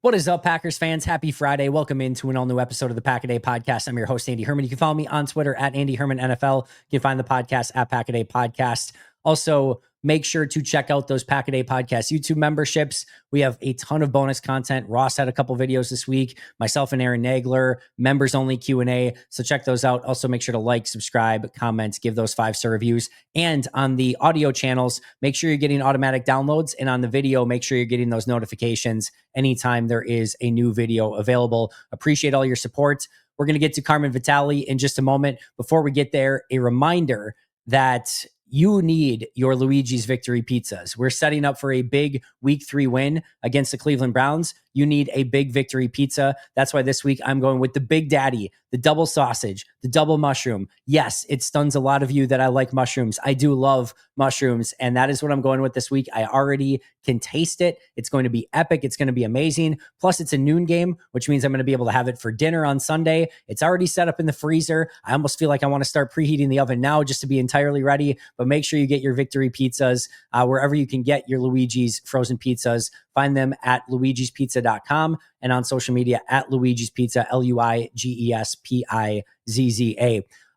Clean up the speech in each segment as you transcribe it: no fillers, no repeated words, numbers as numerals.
What is up, Packers fans? Happy Friday. Welcome into an all-new episode of the Pack-A-Day Podcast. I'm your host, Andy Herman. You can follow me on Twitter at Andy Herman NFL. You can find the podcast at Pack-A-Day Podcast. Also, make sure to check out those Pack-A-Day Podcast YouTube memberships. We have a ton of bonus content. Ross had a couple videos this week. Myself and Aaron Nagler, members-only Q&A. So check those out. Also, make sure to like, subscribe, comment, give those 5-star reviews. And on the audio channels, make sure you're getting automatic downloads. And on the video, make sure you're getting those notifications anytime there is a new video available. Appreciate all your support. We're going to get to Carmen Vitali in just a moment. Before we get there, a reminder that you need your Luigi's Victory Pizzas. We're setting up for a big Week 3 win against the Cleveland Browns. You need a big victory pizza. That's why this week I'm going with the Big Daddy, the double sausage, the double mushroom. Yes, it stuns a lot of you that I like mushrooms. I do love mushrooms, and that is what I'm going with this week. I already can taste it. It's going to be epic. It's going to be amazing. Plus, it's a noon game, which means I'm going to be able to have it for dinner on Sunday. It's already set up in the freezer. I almost feel like I want to start preheating the oven now just to be entirely ready, but make sure you get your victory pizzas wherever you can get your Luigi's frozen pizzas. Find them at luigispizza.com and on social media at Luigi's Pizza, LuigiSpizza.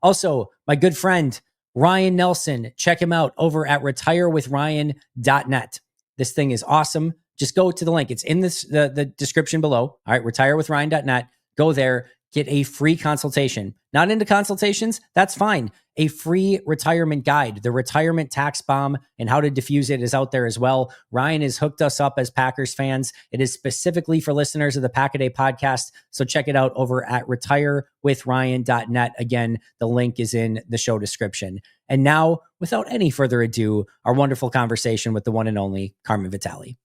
Also, my good friend, Ryan Nelson, check him out over at retirewithryan.net. This thing is awesome. Just go to the link. It's in the description below. All right, retirewithryan.net. Go there. Get a free consultation. Not into consultations? That's fine. A free retirement guide. The retirement tax bomb and how to diffuse it is out there as well. Ryan has hooked us up as Packers fans. It is specifically for listeners of the Pack-A-Day Podcast. So check it out over at retirewithryan.net. Again, the link is in the show description. And now, without any further ado, our wonderful conversation with the one and only Carmen Vitali.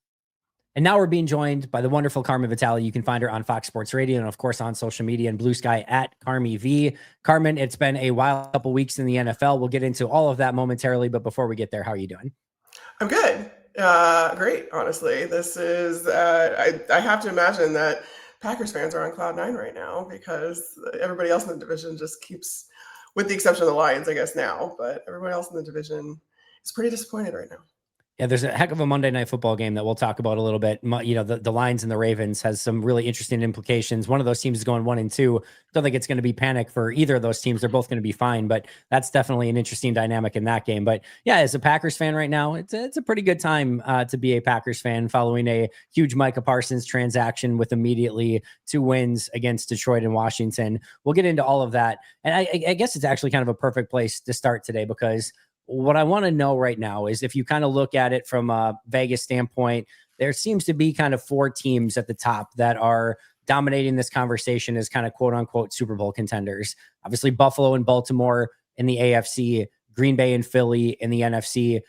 And now we're being joined by the wonderful Carmen Vitali. You can find her on Fox Sports Radio and, of course, on social media and Blue Sky at Carmi V. Carmen, it's been a wild couple weeks in the NFL. We'll get into all of that momentarily, but before we get there, how are you doing? I'm good. Great, honestly. This is, I have to imagine that Packers fans are on cloud nine right now because everybody else in the division just keeps, with the exception of the Lions, I guess now, but everybody else in the division is pretty disappointed right now. Yeah, there's a heck of a Monday Night Football game that we'll talk about a little bit. You know, the Lions and the Ravens has some really interesting implications. One of those teams is going 1-2. Don't think it's going to be panic for either of those teams. They're both going to be fine, but that's definitely an interesting dynamic in that game. But yeah, as a Packers fan right now, it's a pretty good time to be a Packers fan following a huge Micah Parsons transaction with immediately 2 wins against Detroit and Washington. We'll get into all of that. And I guess it's actually kind of a perfect place to start today because what I want to know right now is if you kind of look at it from a Vegas standpoint, there seems to be kind of 4 teams at the top that are dominating this conversation as kind of quote unquote Super Bowl contenders. Obviously, Buffalo and Baltimore in the AFC, Green Bay and Philly in the NFC.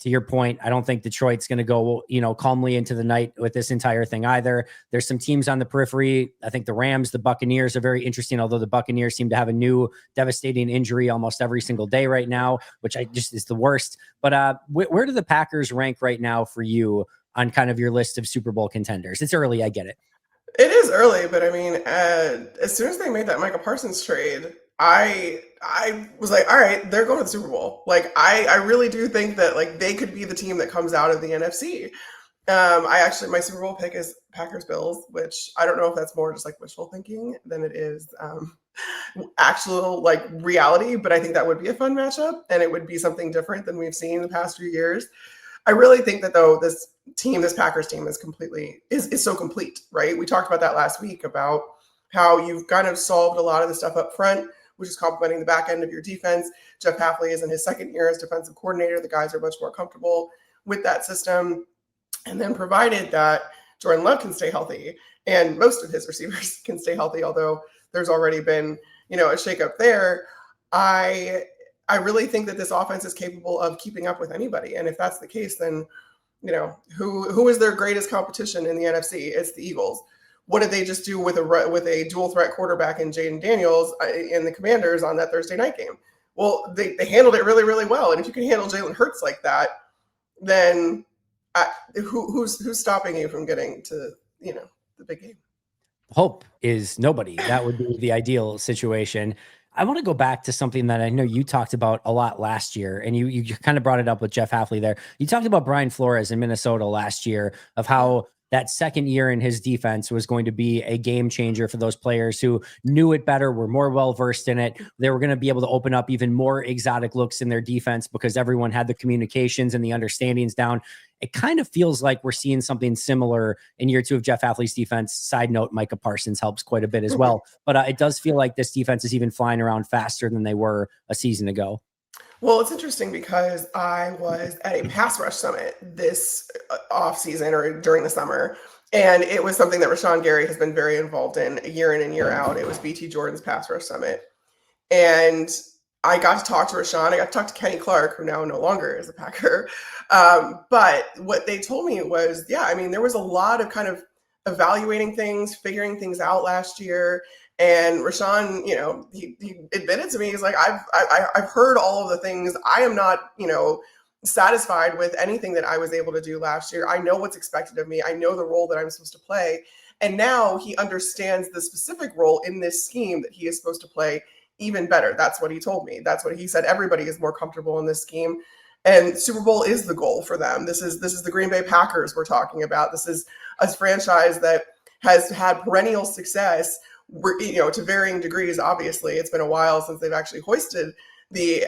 To your point, I don't think Detroit's going to go, calmly into the night with this entire thing either. There's some teams on the periphery. I think the Rams, the Buccaneers are very interesting, although the Buccaneers seem to have a new devastating injury almost every single day right now, which is the worst. But where do the Packers rank right now for you on kind of your list of Super Bowl contenders? It's early, I get it. It is early, but I mean, as soon as they made that Micah Parsons trade, I was like, all right, they're going to the Super Bowl. Like, I really do think that like they could be the team that comes out of the NFC. My Super Bowl pick is Packers Bills, which I don't know if that's more just like wishful thinking than it is actual like reality, but I think that would be a fun matchup and it would be something different than we've seen the past few years. I really think that though this Packers team is is so complete, right? We talked about that last week about how you've kind of solved a lot of the stuff up front, which is complementing the back end of your defense. Jeff Hafley is in his second year as defensive coordinator. The guys are much more comfortable with that system. And then provided that Jordan Love can stay healthy and most of his receivers can stay healthy, although there's already been, a shakeup there. I really think that this offense is capable of keeping up with anybody. And if that's the case, then, who is their greatest competition in the NFC? It's the Eagles. What did they just do with a dual threat quarterback in Jaden Daniels in the Commanders on that Thursday night game? Well, they handled it really, really well. And if you can handle Jalen Hurts like that, then who's stopping you from getting to, the big game? Hope is nobody. That would be the ideal situation. I want to go back to something that I know you talked about a lot last year, and you kind of brought it up with Jeff Hafley there. You talked about Brian Flores in Minnesota last year of how that second year in his defense was going to be a game changer for those players who knew it better, were more well-versed in it. They were going to be able to open up even more exotic looks in their defense because everyone had the communications and the understandings down. It kind of feels like we're seeing something similar in year 2 of Jeff Hafley's defense. Side note, Micah Parsons helps quite a bit as well. But it does feel like this defense is even flying around faster than they were a season ago. Well, it's interesting because I was at a pass rush summit this off season or during the summer, and it was something that Rashawn Gary has been very involved in year in and year out. It was BT Jordan's pass rush summit. And I got to talk to Rashawn. I got to talk to Kenny Clark, who now no longer is a Packer. But what they told me was, yeah, I mean, there was a lot of kind of evaluating things, figuring things out last year. And Rashawn, you know, he admitted to me, he's like, I've heard all of the things. I am not, you know, satisfied with anything that I was able to do last year. I know what's expected of me. I know the role that I'm supposed to play. And now he understands the specific role in this scheme that he is supposed to play even better. That's what he told me. That's what he said. Everybody is more comfortable in this scheme. And Super Bowl is the goal for them. This is the Green Bay Packers we're talking about. This is a franchise that has had perennial success, you know, to varying degrees. Obviously, it's been a while since they've actually hoisted the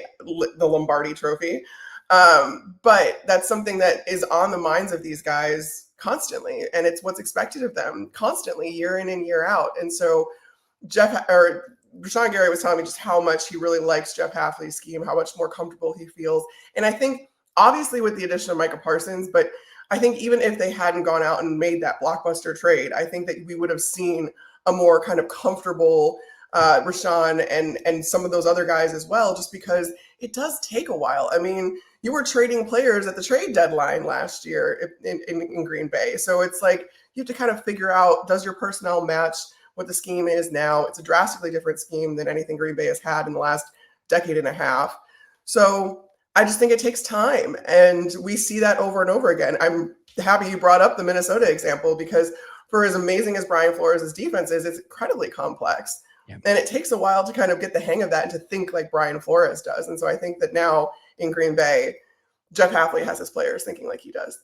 Lombardi Trophy. But that's something that is on the minds of these guys constantly, and it's what's expected of them constantly, year in and year out. And so Rashawn Gary was telling me just how much he really likes Jeff Hafley's scheme, how much more comfortable he feels. And I think obviously with the addition of Micah Parsons, but I think even if they hadn't gone out and made that blockbuster trade, I think that we would have seen a more kind of comfortable Rashawn and some of those other guys as well, just because it does take a while. I mean, you were trading players at the trade deadline last year in Green Bay. So it's like you have to kind of figure out, does your personnel match what the scheme is now? It's a drastically different scheme than anything Green Bay has had in the last decade and a half. So I just think it takes time. And we see that over and over again. I'm happy you brought up the Minnesota example, because for as amazing as Brian Flores' defense is, it's incredibly complex. Yeah. And it takes a while to kind of get the hang of that and to think like Brian Flores does. And so I think that now in Green Bay, Jeff Hafley has his players thinking like he does.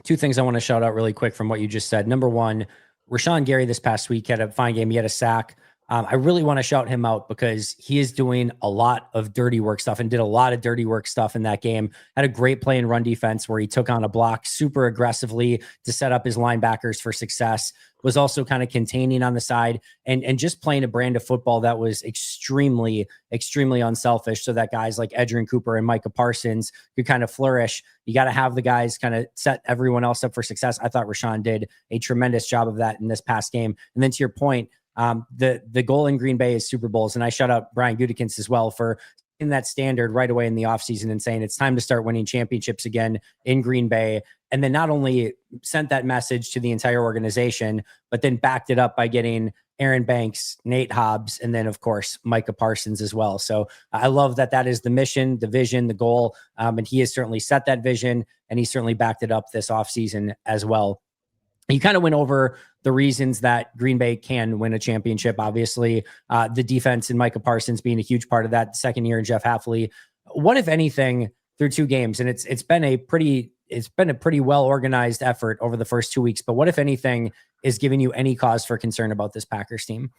2 things I want to shout out really quick from what you just said. Number one, Rashawn Gary this past week had a fine game. He had a sack. I really want to shout him out because he is doing a lot of dirty work stuff and did a lot of dirty work stuff in that game. Had a great play in run defense where he took on a block super aggressively to set up his linebackers for success. Was also kind of containing on the side and just playing a brand of football that was extremely, extremely unselfish so that guys like Edgerrin Cooper and Micah Parsons could kind of flourish. You got to have the guys kind of set everyone else up for success. I thought Rashawn did a tremendous job of that in this past game. And then to your point, the goal in Green Bay is Super Bowls. And I shout out Brian Gutekunst as well for in that standard right away in the offseason and saying it's time to start winning championships again in Green Bay. And then not only sent that message to the entire organization, but then backed it up by getting Aaron Banks, Nate Hobbs, and then, of course, Micah Parsons as well. So I love that that is the mission, the vision, the goal. And he has certainly set that vision, and he certainly backed it up this offseason as well. You kind of went over the reasons that Green Bay can win a championship. Obviously, the defense and Micah Parsons being a huge part of that second year in Jeff Hafley. What, if anything, through 2 games, and it's been a pretty well organized effort over the first 2 weeks. But what, if anything, is giving you any cause for concern about this Packers team?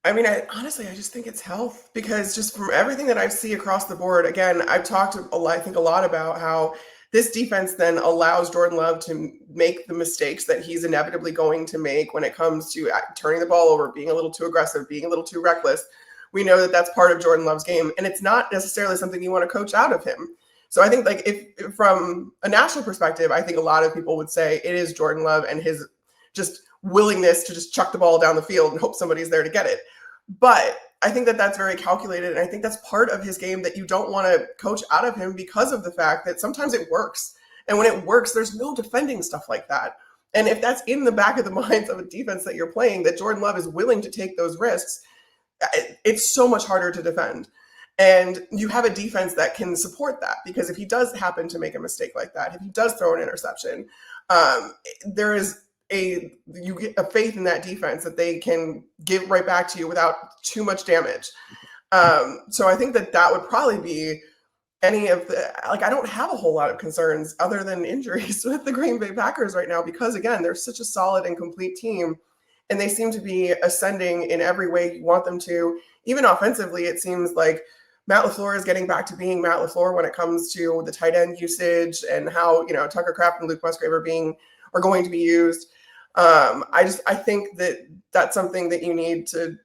I mean, honestly, I just think it's health, because just from everything that I see across the board, again, I've talked I think a lot about how this defense then allows Jordan Love to make the mistakes that he's inevitably going to make when it comes to turning the ball over, being a little too aggressive, being a little too reckless. We know that that's part of Jordan Love's game, and it's not necessarily something you want to coach out of him. So I think, like, if from a national perspective, I think a lot of people would say it is Jordan Love and his just willingness to just chuck the ball down the field and hope somebody's there to get it. But I think that that's very calculated, and I think that's part of his game that you don't want to coach out of him because of the fact that sometimes it works. And when it works, there's no defending stuff like that. And if that's in the back of the minds of a defense that you're playing, that Jordan Love is willing to take those risks, it's so much harder to defend. And you have a defense that can support that, because if he does happen to make a mistake like that, if he does throw an interception, there is you get a faith in that defense that they can give right back to you without too much damage. So I think that would probably be any of the, like, I don't have a whole lot of concerns other than injuries with the Green Bay Packers right now, because again, they're such a solid and complete team, and they seem to be ascending in every way you want them to. Even offensively, it seems like Matt LaFleur is getting back to being Matt LaFleur when it comes to the tight end usage and how, Tucker Kraft and Luke Musgrave are going to be used. I think that that's something that you need to,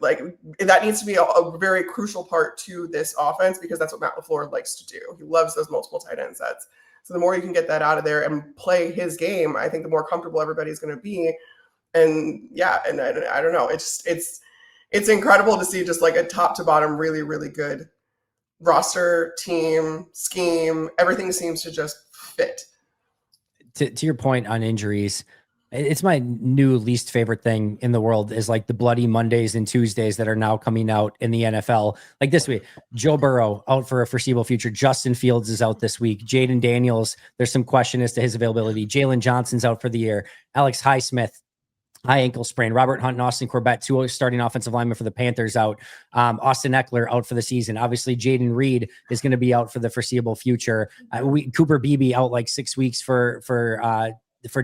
like, that needs to be a very crucial part to this offense, because that's what Matt LaFleur likes to do. He loves those multiple tight end sets. So the more you can get that out of there and play his game, I think the more comfortable everybody's going to be. And yeah, and I don't know. It's incredible to see just like a top to bottom, really, really good roster, team, scheme. Everything seems to just fit. To your point on injuries, it's my new least favorite thing in the world is like the bloody Mondays and Tuesdays that are now coming out in the NFL. Like this week, Joe Burrow out for a foreseeable future. Justin Fields is out this week. Jaden Daniels, there's some question as to his availability. Jalen Johnson's out for the year. Alex Highsmith, high ankle sprain. Robert Hunt and Austin Corbett, two starting offensive linemen for the Panthers, out. Austin Eckler out for the season. Obviously, Jaden Reed is going to be out for the foreseeable future. Cooper Beebe out like 6 weeks for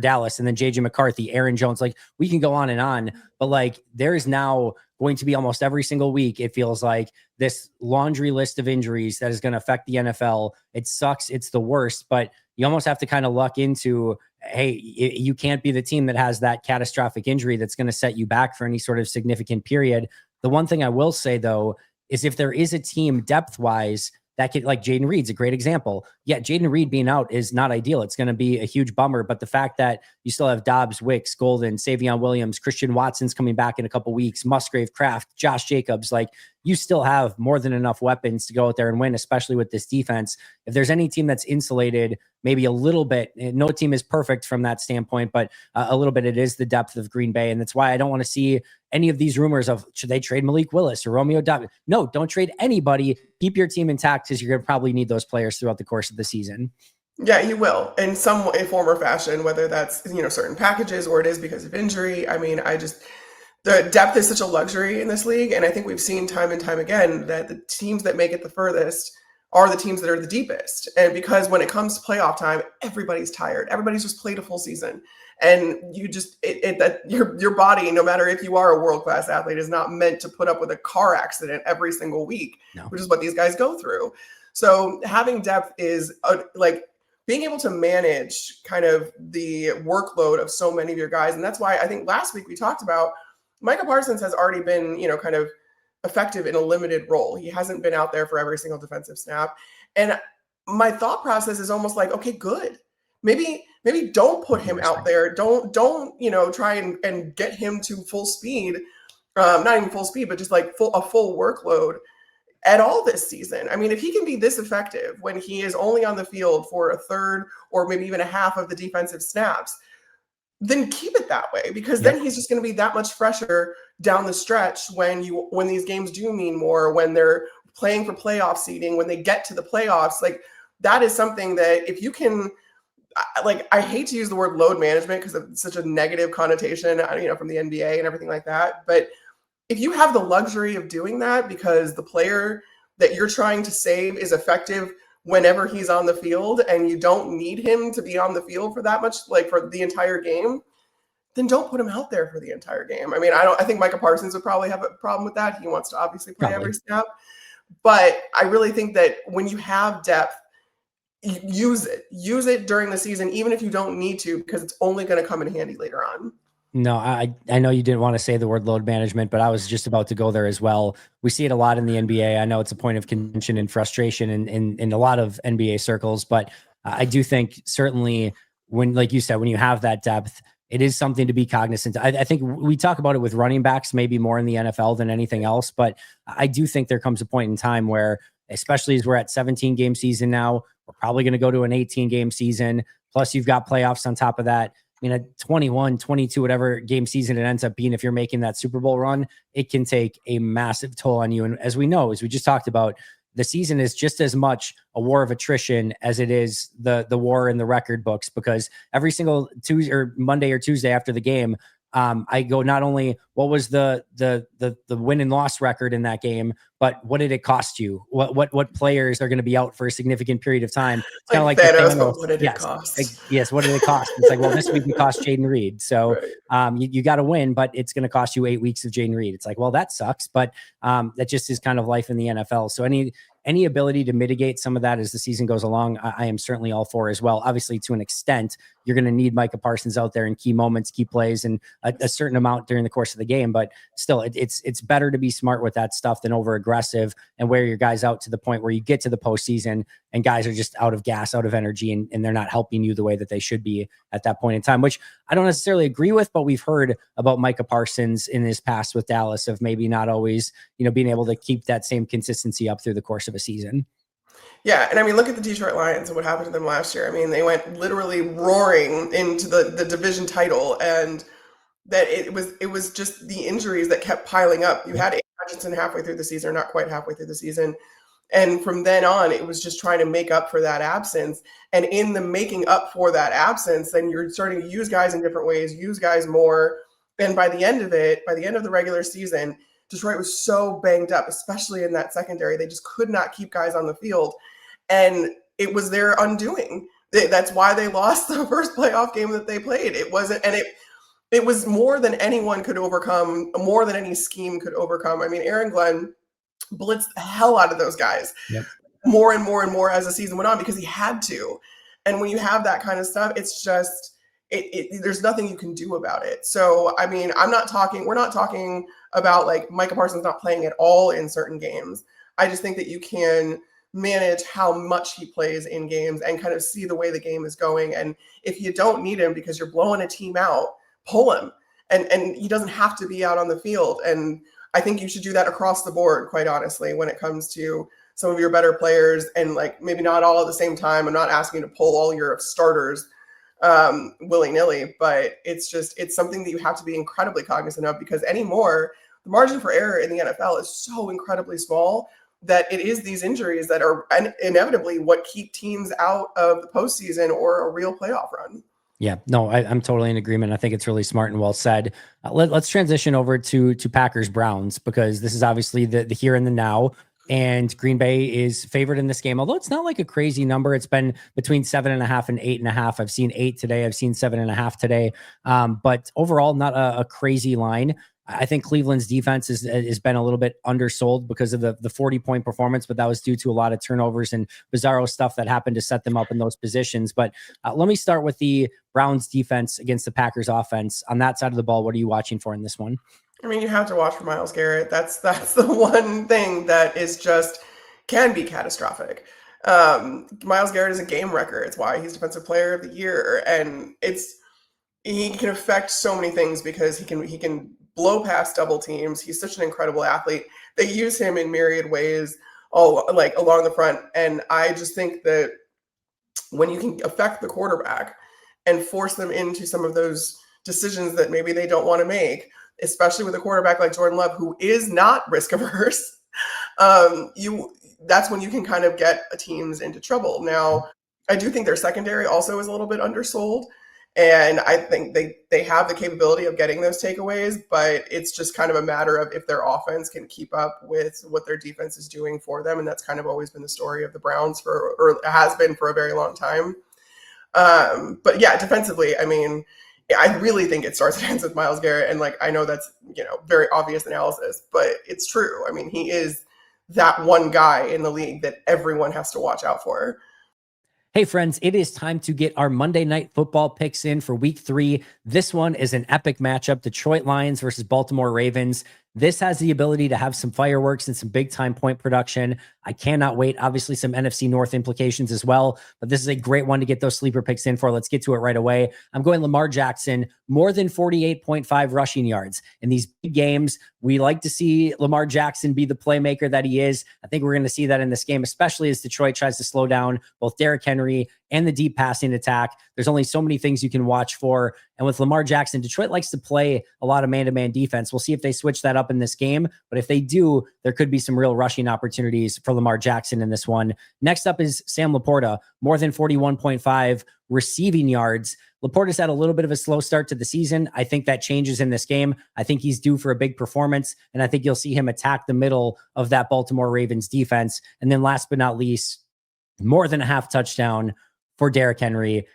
Dallas, and then JJ McCarthy, Aaron Jones. Like, we can go on, but like, there is now going to be almost every single week, it feels like, this laundry list of injuries that is going to affect the NFL. It sucks. It's the worst, but you almost have to kind of luck into, hey, you can't be the team that has that catastrophic injury that's going to set you back for any sort of significant period. The one thing I will say, though, is if there is a team depth-wise that could, like, Jaden Reed's a great example. Yeah, Jaden Reed being out is not ideal. It's going to be a huge bummer, but the fact that you still have Dobbs, Wicks, Golden, Savion Williams, Christian Watson's coming back in a couple weeks, Musgrave, Kraft, Josh Jacobs, like, you still have more than enough weapons to go out there and win, especially with this defense. If there's any team that's insulated maybe a little bit, no team is perfect from that standpoint, but a little bit, it is the depth of Green Bay. And that's why I don't want to see any of these rumors of, should they trade Malik Willis or Romeo Dobbs? No, don't trade anybody. Keep your team intact, because you're going to probably need those players throughout the course of the season. Yeah, you will, in some way, form, or fashion, whether that's, certain packages or it is because of injury. I mean, the depth is such a luxury in this league, and I think we've seen time and time again that the teams that make it the furthest are the teams that are the deepest. And because when it comes to playoff time, everybody's tired. Everybody's just played a full season. And you just, that your body, no matter if you are a world-class athlete, is not meant to put up with a car accident every single week, which is what these guys go through. So having depth is like being able to manage kind of the workload of so many of your guys. And that's why I think last week we talked about Micah Parsons has already been, kind of effective in a limited role. He hasn't been out there for every single defensive snap. And my thought process is almost like, okay, good. Maybe don't put him out there. Don't try and get him to full speed. Not even full speed, but just like a full workload at all this season. I mean, if he can be this effective when he is only on the field for a third or maybe even a half of the defensive snaps, then keep it that way, because then he's just going to be that much fresher down the stretch when these games do mean more, when they're playing for playoff seeding, when they get to the playoffs. Like, that is something that if you can, like, I hate to use the word load management because it's such a negative connotation, from the NBA and everything like that. But if you have the luxury of doing that because the player that you're trying to save is effective whenever he's on the field, and you don't need him to be on the field for that much, like for the entire game, then don't put him out there for the entire game. I mean, I think Micah Parsons would probably have a problem with that. He wants to obviously play every snap. But I really think that when you have depth, use it during the season, even if you don't need to, because it's only going to come in handy later on. No, I know you didn't want to say the word load management, but I was just about to go there as well. We see it a lot in the NBA. I know it's a point of contention and frustration in a lot of NBA circles, but I do think certainly when, like you said, when you have that depth, it is something to be cognizant. I think we talk about it with running backs, maybe more in the NFL than anything else, but I do think there comes a point in time where, especially as we're at 17 game season now, we're probably going to go to an 18 game season. Plus you've got playoffs on top of that. I mean, a 21, 22, whatever game season it ends up being, if you're making that Super Bowl run, it can take a massive toll on you. And as we know, as we just talked about, the season is just as much a war of attrition as it is the war in the record books, because every single Tuesday or Monday or Tuesday after the game, I go not only what was the win and loss record in that game, but what did it cost you? What players are going to be out for a significant period of time? It's kind of Like like the Thanos, Thanos. but what did it Yes. cost? Yes. What did it cost? It's like, well, this week it cost Jaden Reed. So Right. you got to win, but it's going to cost you 8 weeks of Jaden Reed. It's like, well, that sucks, but that just is kind of life in the NFL. So any ability to mitigate some of that as the season goes along, I am certainly all for as well. Obviously, to an extent, you're going to need Micah Parsons out there in key moments, key plays, and a certain amount during the course of the game. But still, it's better to be smart with that stuff than over aggressive and wear your guys out to the point where you get to the postseason and guys are just out of gas, out of energy, and they're not helping you the way that they should be at that point in time, which I don't necessarily agree with, but we've heard about Micah Parsons in his past with Dallas of maybe not always, being able to keep that same consistency up through the course of a season. Yeah, and I mean, look at the Detroit Lions and what happened to them last year. I mean, they went literally roaring into the division title, and that it was just the injuries that kept piling up. You had Aiden Hutchinson halfway through the season, or not quite halfway through the season, and from then on, it was just trying to make up for that absence. And in the making up for that absence, then you're starting to use guys in different ways, use guys more. And by the end of the regular season, Detroit was so banged up, especially in that secondary. They just could not keep guys on the field. And it was their undoing. That's why they lost the first playoff game that they played. It wasn't, and it was more than anyone could overcome, more than any scheme could overcome. I mean, Aaron Glenn blitzed the hell out of those guys. Yep. More and more and more as the season went on because he had to. And when you have that kind of stuff, it's just there's nothing you can do about it. So I mean, we're not talking about like Micah Parsons not playing at all in certain games. I just think that you can manage how much he plays in games and kind of see the way the game is going. And if you don't need him because you're blowing a team out, pull him. And he doesn't have to be out on the field. And I think you should do that across the board, quite honestly, when it comes to some of your better players, and like maybe not all at the same time. I'm not asking you to pull all your starters willy-nilly, but it's something that you have to be incredibly cognizant of, because anymore, the margin for error in the NFL is so incredibly small that it is these injuries that are inevitably what keep teams out of the postseason or a real playoff run. Yeah, no, I'm totally in agreement. I think it's really smart and well said. Let's transition over to Packers Browns, because this is obviously the here and the now. And Green Bay is favored in this game, although it's not like a crazy number. It's been between 7.5 and 8.5. I've seen 8 today. I've seen 7.5 today. But overall, not a crazy line. I think Cleveland's defense has been a little bit undersold because of the 40-point performance, but that was due to a lot of turnovers and bizarro stuff that happened to set them up in those positions. But let me start with the Browns defense against the Packers offense. On that side of the ball, what are you watching for in this one? I mean, you have to watch for Myles Garrett. That's the one thing that is just can be catastrophic. Myles Garrett is a game wrecker. It's why he's Defensive Player of the Year, and he can affect so many things because he can blow past double teams. He's such an incredible athlete. They use him in myriad ways, all like along the front. And I just think that when you can affect the quarterback and force them into some of those decisions that maybe they don't want to make, especially with a quarterback like Jordan Love, who is not risk averse, that's when you can kind of get teams into trouble. Now, I do think their secondary also is a little bit undersold. And I think they have the capability of getting those takeaways, but it's just kind of a matter of if their offense can keep up with what their defense is doing for them. And that's kind of always been the story of the Browns or has been for a very long time. But yeah, defensively, I mean, I really think it starts and ends with Myles Garrett. And like, I know that's, very obvious analysis, but it's true. I mean, he is that one guy in the league that everyone has to watch out for. Hey friends, it is time to get our Monday Night Football picks in for week 3. This one is an epic matchup, Detroit Lions versus Baltimore Ravens. This has the ability to have some fireworks and some big time point production. I cannot wait. Obviously some NFC North implications as well, but this is a great one to get those sleeper picks in for. Let's get to it right away. I'm going Lamar Jackson, more than 48.5 rushing yards. In these big games, we like to see Lamar Jackson be the playmaker that he is. I think we're going to see that in this game, especially as Detroit tries to slow down both Derrick Henry and the deep passing attack. There's only so many things you can watch for And with Lamar Jackson, Detroit likes to play a lot of man-to-man defense. We'll see if they switch that up in this game. But if they do, there could be some real rushing opportunities for Lamar Jackson in this one. Next up is Sam Laporta, more than 41.5 receiving yards. Laporta's had a little bit of a slow start to the season. I think that changes in this game. I think he's due for a big performance, and I think you'll see him attack the middle of that Baltimore Ravens defense. And then last but not least, more than a half touchdown for Derrick Henry.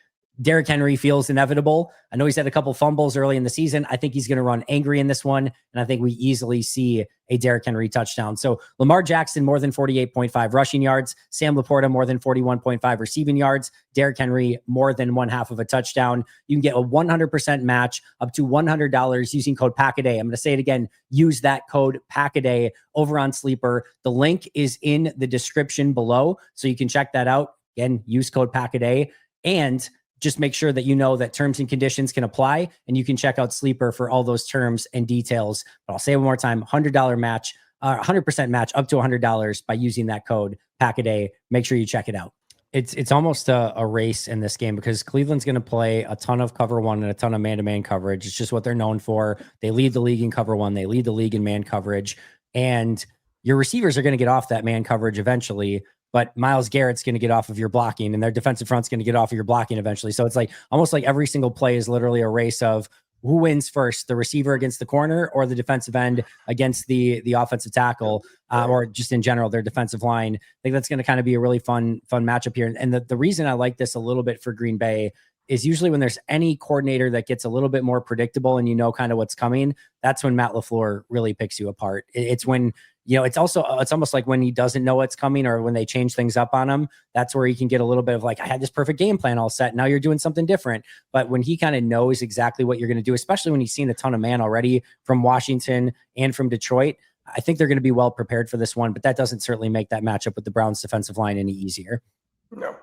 Derrick Henry feels inevitable. I know he's had a couple fumbles early in the season. I think he's going to run angry in this one, and I think we easily see a Derrick Henry touchdown. So Lamar Jackson, more than 48.5 rushing yards. Sam Laporta, more than 41.5 receiving yards. Derrick Henry, more than 1/2 of a touchdown. You can get a 100% match up to $100 using code PACKADAY. I'm going to say it again. Use that code PACKADAY over on Sleeper. The link is in the description below, so you can check that out. Again, use code PACKADAY. And just make sure that you know that terms and conditions can apply, and you can check out Sleeper for all those terms and details. But I'll say it one more time, $100 match, 100% match up to $100 by using that code PACKADAY. Make sure you check it out. It's almost a race in this game because Cleveland's going to play a ton of cover one and a ton of man-to-man coverage. It's just what they're known for. They lead the league in cover one. They lead the league in man coverage. And your receivers are going to get off that man coverage eventually. But Myles Garrett's going to get off of your blocking, and their defensive front's going to get off of your blocking eventually. So it's like almost like every single play is literally a race of who wins first, the receiver against the corner or the defensive end against the offensive tackle, or just in general, their defensive line. I think that's going to kind of be a really fun matchup here. And the reason I like this a little bit for Green Bay is usually when there's any coordinator that gets a little bit more predictable and you know kind of what's coming, that's when Matt LaFleur really picks you apart. It's when, it's almost like when he doesn't know what's coming or when they change things up on him, that's where he can get a little bit of like, I had this perfect game plan all set. Now you're doing something different. But when he kind of knows exactly what you're going to do, especially when he's seen a ton of man already from Washington and from Detroit, I think they're going to be well prepared for this one, but that doesn't certainly make that matchup with the Browns defensive line any easier. No.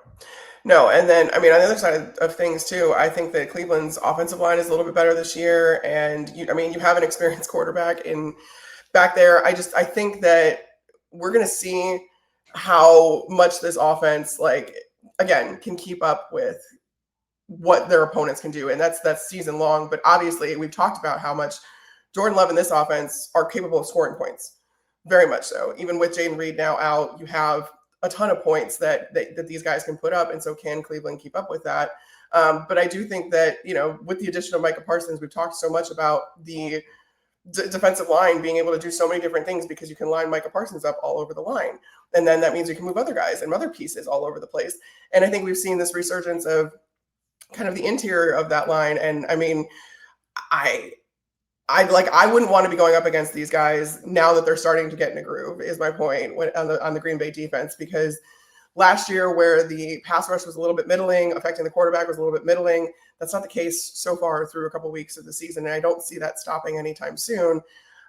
And then, on the other side of things too, I think that Cleveland's offensive line is a little bit better this year. And you have an experienced quarterback back there. I think that we're going to see how much this offense, again, can keep up with what their opponents can do. And that's season long. But obviously we've talked about how much Jordan Love and this offense are capable of scoring points. Very much so. Even with Jaden Reed now out, you have a ton of points that these guys can put up. And so can Cleveland keep up with that? But I do think that, with the addition of Micah Parsons, we've talked so much about the defensive line being able to do so many different things because you can line Micah Parsons up all over the line. And then that means you can move other guys and other pieces all over the place. And I think we've seen this resurgence of kind of the interior of that line. And I wouldn't want to be going up against these guys now that they're starting to get in a groove, is my point on the Green Bay defense, because last year where the pass rush was a little bit middling, affecting the quarterback was a little bit middling. That's not the case so far through a couple of weeks of the season. And I don't see that stopping anytime soon.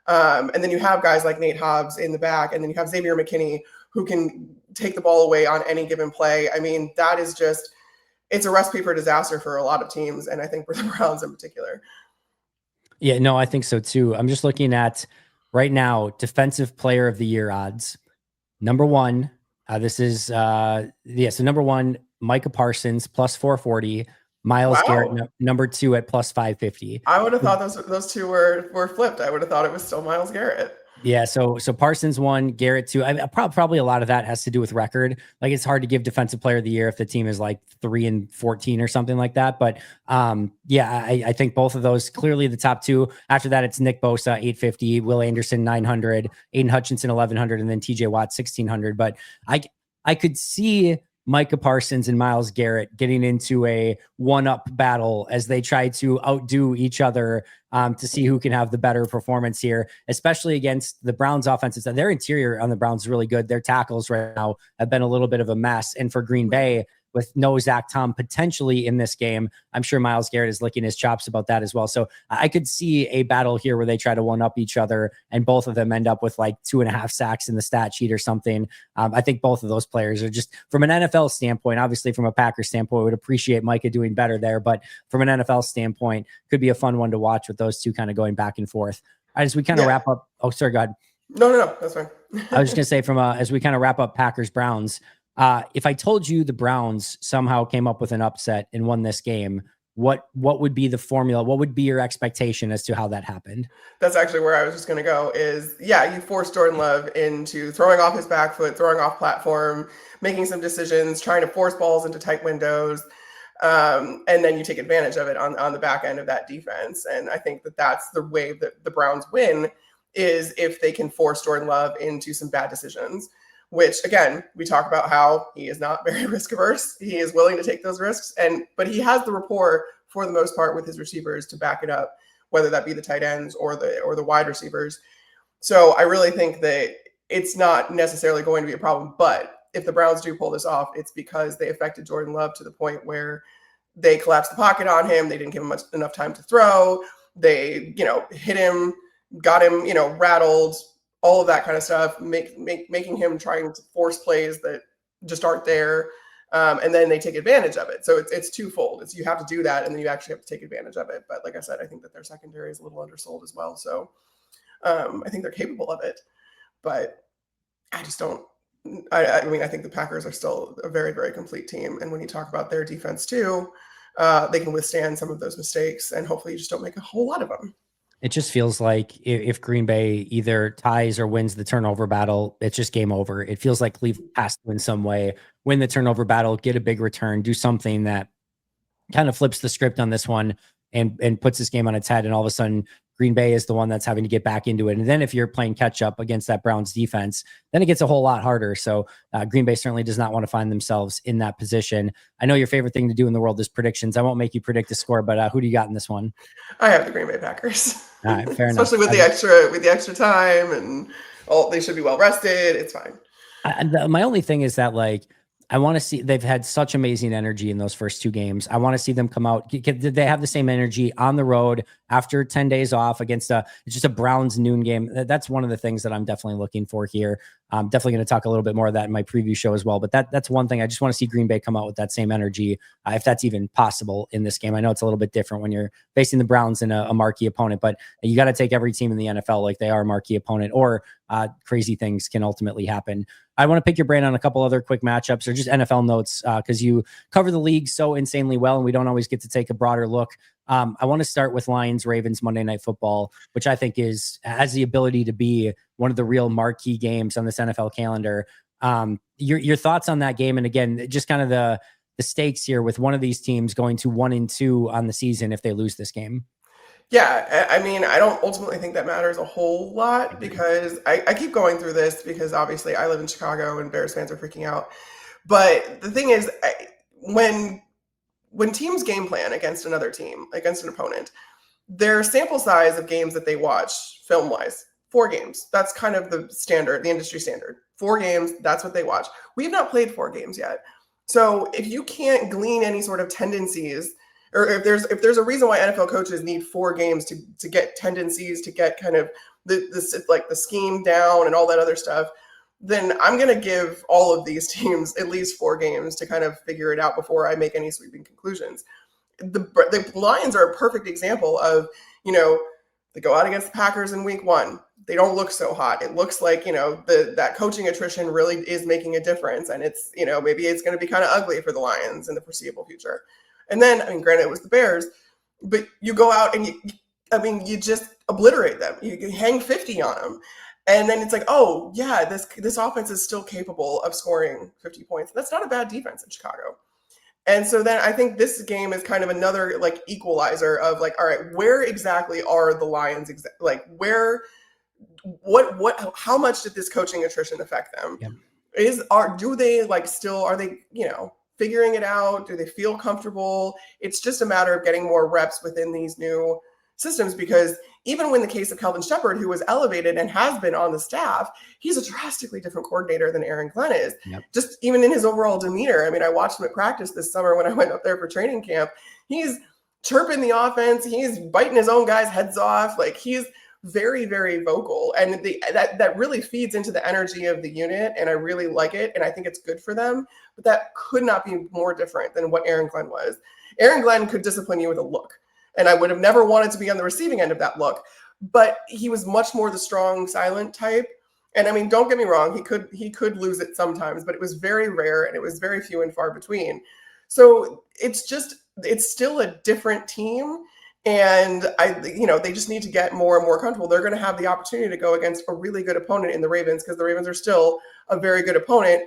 And then you have guys like Nate Hobbs in the back, and then you have Xavier McKinney who can take the ball away on any given play. That is just, it's a recipe for disaster for a lot of teams. And I think for the Browns in particular. Yeah, no, I think so too. I'm just looking at right now, defensive player of the year odds. Number one, so number one, Micah Parsons plus 440, Myles Garrett number two at plus 550. I would have thought those two were flipped. I would have thought it was still Myles Garrett. Yeah, so Parsons one, Garrett two. Probably a lot of that has to do with record. Like, it's hard to give defensive player of the year if the team is like 3-14 or something like that. But I think both of those clearly the top two. After that, it's Nick Bosa 850, Will Anderson 900, Aiden Hutchinson 1100, and then TJ Watt 1600. But I could see Micah Parsons and Myles Garrett getting into a one-up battle as they try to outdo each other to see who can have the better performance here, especially against the Browns offenses. Their interior on the Browns is really good. Their tackles right now have been a little bit of a mess. And for Green Bay, with no Zach Tom potentially in this game, I'm sure Myles Garrett is licking his chops about that as well. So I could see a battle here where they try to one-up each other and both of them end up with like 2.5 sacks in the stat sheet or something. I think both of those players are just, from an NFL standpoint, obviously from a Packers standpoint, would appreciate Micah doing better there. But from an NFL standpoint, could be a fun one to watch with those two kind of going back and forth. As we kind of wrap up. Oh, sorry, go ahead. No, that's fine. I was just going to say as we kind of wrap up Packers Browns, if I told you the Browns somehow came up with an upset and won this game, what would be the formula? What would be your expectation as to how that happened? That's actually where I was just going to go is, yeah, you force Jordan Love into throwing off his back foot, throwing off platform, making some decisions, trying to force balls into tight windows. And then you take advantage of it on the back end of that defense. And I think that that's the way that the Browns win, is if they can force Jordan Love into some bad decisions, which again, we talk about how he is not very risk averse. He is willing to take those risks, but he has the rapport for the most part with his receivers to back it up, whether that be the tight ends or the wide receivers. So I really think that it's not necessarily going to be a problem. But if the Browns do pull this off, it's because they affected Jordan Love to the point where they collapsed the pocket on him. They didn't give him enough time to throw. They, hit him, got him, rattled, all of that kind of stuff, making him trying to force plays that just aren't there. And then they take advantage of it. So it's twofold. It's you have to do that, and then you actually have to take advantage of it. But like I said, I think that their secondary is a little undersold as well. So I think they're capable of it. But I just don't. I mean, I think the Packers are still a very, very complete team. And when you talk about their defense too, they can withstand some of those mistakes, and hopefully you just don't make a whole lot of them. It just feels like if Green Bay either ties or wins the turnover battle, it's just game over. It feels like Cleveland has to in some way win the turnover battle, get a big return, do something that kind of flips the script on this one and puts this game on its head. And all of a sudden, Green Bay is the one that's having to get back into it. And then if you're playing catch up against that Browns defense, then it gets a whole lot harder. So Green Bay certainly does not want to find themselves in that position. I know your favorite thing to do in the world is predictions. I won't make you predict the score, but who do you got in this one? I have the Green Bay Packers. All right, fair enough. Especially with the extra time, and they should be well rested. It's fine. My only thing is that I want to see, they've had such amazing energy in those first two games. I want to see them come out. Did they have the same energy on the road after 10 days off against it's just a Browns noon game? That's one of the things that I'm definitely looking for here. I'm definitely going to talk a little bit more of that in my preview show as well. But that's one thing. I just want to see Green Bay come out with that same energy, if that's even possible in this game. I know it's a little bit different when you're facing the Browns and a marquee opponent, but you got to take every team in the NFL like they are a marquee opponent, or crazy things can ultimately happen. I want to pick your brain on a couple other quick matchups or just NFL notes because you cover the league so insanely well, and we don't always get to take a broader look. I want to start with Lions-Ravens Monday Night Football, which I think has the ability to be one of the real marquee games on this NFL calendar. Your thoughts on that game, and again, just kind of the stakes here with one of these teams going to 1-2 on the season if they lose this game. Yeah, I mean, I don't ultimately think that matters a whole lot because I keep going through this because obviously I live in Chicago and Bears fans are freaking out. But the thing is, when teams game plan against another team, against an opponent, their sample size of games that they watch film-wise, 4 games. That's kind of the standard, the industry standard. 4 games, that's what they watch. We have not played 4 games yet. So if you can't glean any sort of tendencies, or if there's a reason why NFL coaches need 4 games to get tendencies, to get kind of the scheme down and all that other stuff, then I'm going to give all of these teams at least 4 games to kind of figure it out before I make any sweeping conclusions. The Lions are a perfect example of, they go out against the Packers in week 1. They don't look so hot. It looks like, that coaching attrition really is making a difference. And it's, maybe it's going to be kind of ugly for the Lions in the foreseeable future. And then, granted, it was the Bears, but you go out and you just obliterate them. You hang 50 on them. And then it's like, oh, yeah, this offense is still capable of scoring 50 points. That's not a bad defense in Chicago. And so then I think this game is kind of another equalizer of all right, where exactly are the Lions? How much did this coaching attrition affect them? Yeah. Are they figuring it out? Do they feel comfortable? It's just a matter of getting more reps within these new systems, because even when the case of Kelvin Shepherd, who was elevated and has been on the staff, he's a drastically different coordinator than Aaron Glenn is. Yep. Just even in his overall demeanor. I watched him at practice this summer when I went up there for training camp. He's chirping the offense. He's biting his own guys' heads off. He's very, very vocal. And that really feeds into the energy of the unit. And I really like it. And I think it's good for them. But that could not be more different than what Aaron Glenn was. Aaron Glenn could discipline you with a look. And I would have never wanted to be on the receiving end of that look. But he was much more the strong, silent type. And don't get me wrong, he could lose it sometimes, but it was very rare and it was very few and far between. So it's still a different team. And they just need to get more and more comfortable. They're going to have the opportunity to go against a really good opponent in the Ravens, because the Ravens are still a very good opponent.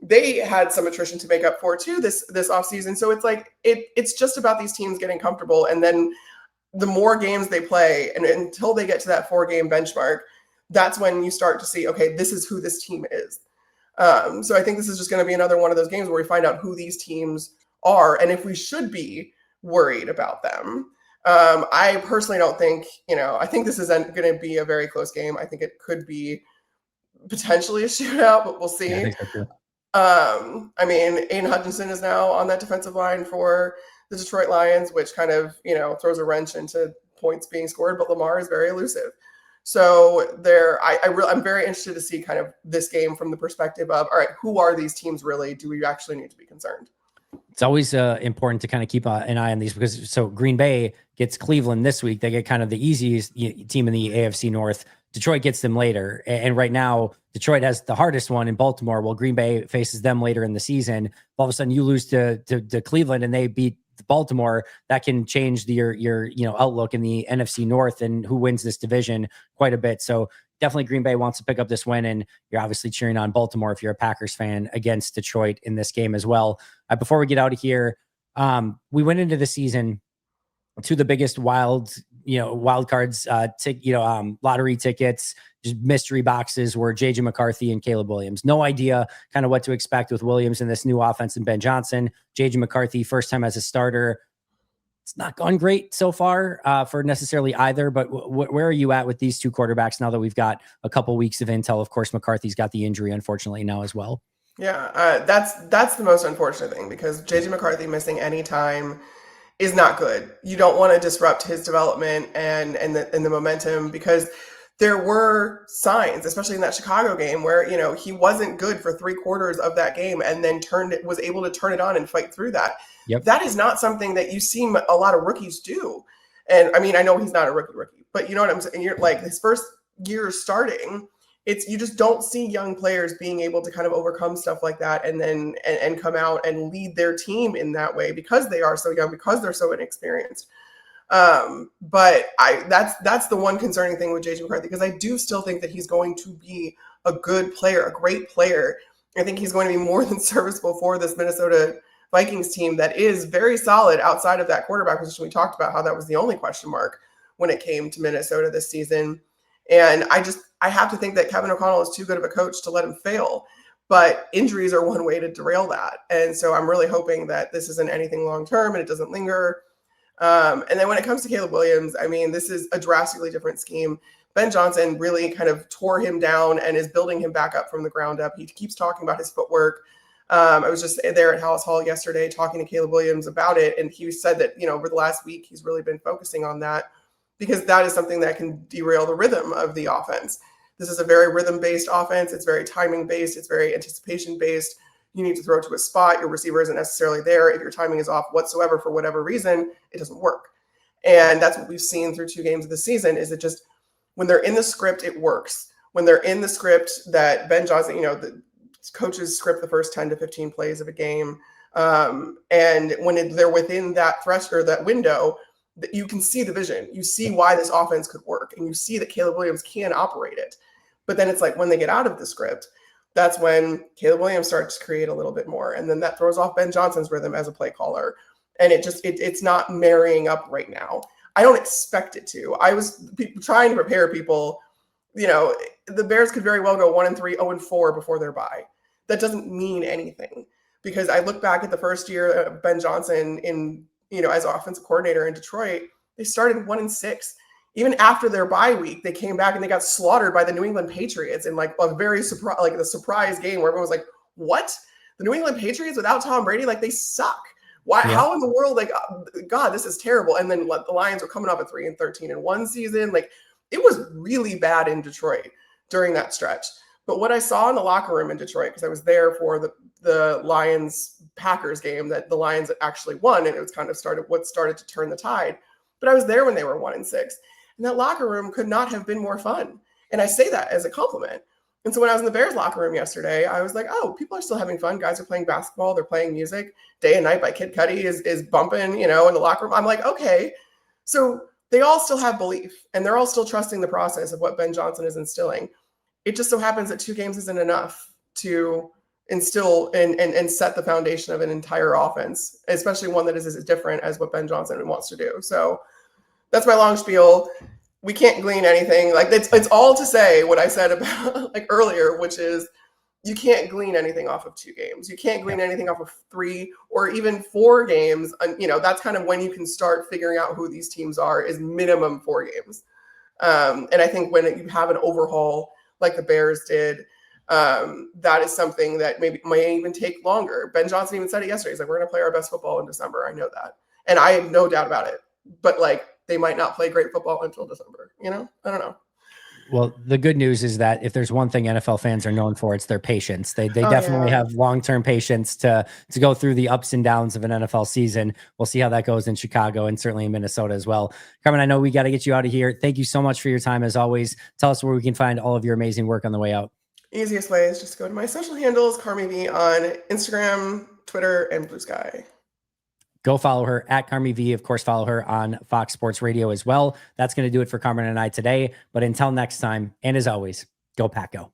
They had some attrition to make up for too this offseason. So it's like it's just about these teams getting comfortable, and then the more games they play, and until they get to that 4-game benchmark, that's when you start to see, okay, this is who this team is. So I think this is just going to be another one of those games where we find out who these teams are and if we should be worried about them. I personally don't think, I think this is going to be a very close game. I think it could be potentially a shootout, but we'll see. Yeah, I think so too. I mean, Aiden Hutchinson is now on that defensive line for the Detroit Lions, which kind of, throws a wrench into points being scored, but Lamar is very elusive. So I'm very interested to see kind of this game from the perspective of, all right, who are these teams really? Do we actually need to be concerned? It's always important to kind of keep an eye on these, because Green Bay gets Cleveland this week. They get kind of the easiest team in the AFC North. Detroit gets them later. And right now, Detroit has the hardest one in Baltimore. Well, Green Bay faces them later in the season. All of a sudden you lose to Cleveland and they beat Baltimore. That can change your outlook in the NFC North and who wins this division quite a bit. So definitely Green Bay wants to pick up this win, and you're obviously cheering on Baltimore if you're a Packers fan against Detroit in this game as well. Before we get out of here, we went into the season to the biggest wild cards, lottery tickets, just mystery boxes were JJ McCarthy and Caleb Williams. No idea kind of what to expect with Williams in this new offense and Ben Johnson. JJ McCarthy, first time as a starter. It's not gone great so far for necessarily either, but where are you at with these two quarterbacks now that we've got a couple weeks of intel? Of course, McCarthy's got the injury, unfortunately, now as well. Yeah, that's the most unfortunate thing, because JJ McCarthy missing any time is not good. You don't want to disrupt his development and the momentum, because there were signs, especially in that Chicago game, where he wasn't good for 3/4 of that game, and then was able to turn it on and fight through that. Yep. That is not something that you see a lot of rookies do. And I mean, I know he's not a rookie, but you know what I'm saying? You're like, his first year starting, you just don't see young players being able to kind of overcome stuff like that and then and come out and lead their team in that way, because they are so young, because they're so inexperienced. But that's the one concerning thing with JJ McCarthy, because I do still think that he's going to be a good player, a great player. I think he's going to be more than serviceable for this Minnesota Vikings team that is very solid outside of that quarterback position. We talked about how that was the only question mark when it came to Minnesota this season. And I have to think that Kevin O'Connell is too good of a coach to let him fail. But injuries are one way to derail that. And so I'm really hoping that this isn't anything long-term and it doesn't linger. And then when it comes to Caleb Williams, I mean, this is a drastically different scheme. Ben Johnson really kind of tore him down and is building him back up from the ground up. He keeps talking about his footwork. I was just there at Hallis Hall yesterday talking to Caleb Williams about it. And he said that, over the last week, he's really been focusing on that, because that is something that can derail the rhythm of the offense. This is a very rhythm-based offense. It's very timing-based. It's very anticipation-based. You need to throw to a spot. Your receiver isn't necessarily there. If your timing is off whatsoever for whatever reason, it doesn't work. And that's what we've seen through 2 games of the season, is it just, when they're in the script, it works. When they're in the script that Ben Johnson, the coaches script the first 10 to 15 plays of a game. And when they're within that threshold, or that window, you can see the vision. You see why this offense could work, and you see that Caleb Williams can operate it. But then it's like, when they get out of the script, that's when Caleb Williams starts to create a little bit more. And then that throws off Ben Johnson's rhythm as a play caller. And it's not marrying up right now. I don't expect it to. I was trying to prepare people. The Bears could very well go 1-3, 0-4 before their bye. That doesn't mean anything, because I look back at the first year of Ben Johnson as offensive coordinator in Detroit. They started 1-6. Even after their bye week, they came back and they got slaughtered by the New England Patriots in like a very the surprise game where everyone was like, "What? The New England Patriots without Tom Brady? Like, they suck. Why? Yeah. How in the world? Like, God, this is terrible." And then the Lions were coming off a 3-13 in one season. Like, it was really bad in Detroit during that stretch. But what I saw in the locker room in Detroit, because I was there for the Lions-Packers game that the Lions actually won, and it was kind of what started to turn the tide. But I was there when they were 1-6. And that locker room could not have been more fun. And I say that as a compliment. And so when I was in the Bears locker room yesterday, I was like, oh, people are still having fun. Guys are playing basketball. They're playing music. Day and Night by Kid Cudi is bumping, in the locker room. I'm like, okay. So they all still have belief, and they're all still trusting the process of what Ben Johnson is instilling. It just so happens that 2 games isn't enough to instill and set the foundation of an entire offense, especially one that is as different as what Ben Johnson wants to do. So that's my long spiel. We can't glean anything. Like it's all to say what I said about like earlier, which is you can't glean anything off of 2 games. You can't glean anything off of 3 or even 4 games. That's kind of when you can start figuring out who these teams are, is minimum 4 games. And I think when you have an overhaul like the Bears did, that is something that maybe might even take longer. Ben Johnson even said it yesterday. He's like, we're going to play our best football in December. I know that. And I have no doubt about it. But like, they might not play great football until December. I don't know. Well, the good news is that if there's one thing NFL fans are known for, it's their patience. They definitely have long-term patience to go through the ups and downs of an NFL season. We'll see how that goes in Chicago and certainly in Minnesota as well. Carmen, I know we got to get you out of here. Thank you so much for your time as always. Tell us where we can find all of your amazing work on the way out. Easiest way is just go to my social handles, Carmi V on Instagram, Twitter, and Blue Sky. Go follow her at Carmi V. Of course, follow her on Fox Sports Radio as well. That's going to do it for Carmen and I today. But until next time, and as always, go Pack Go.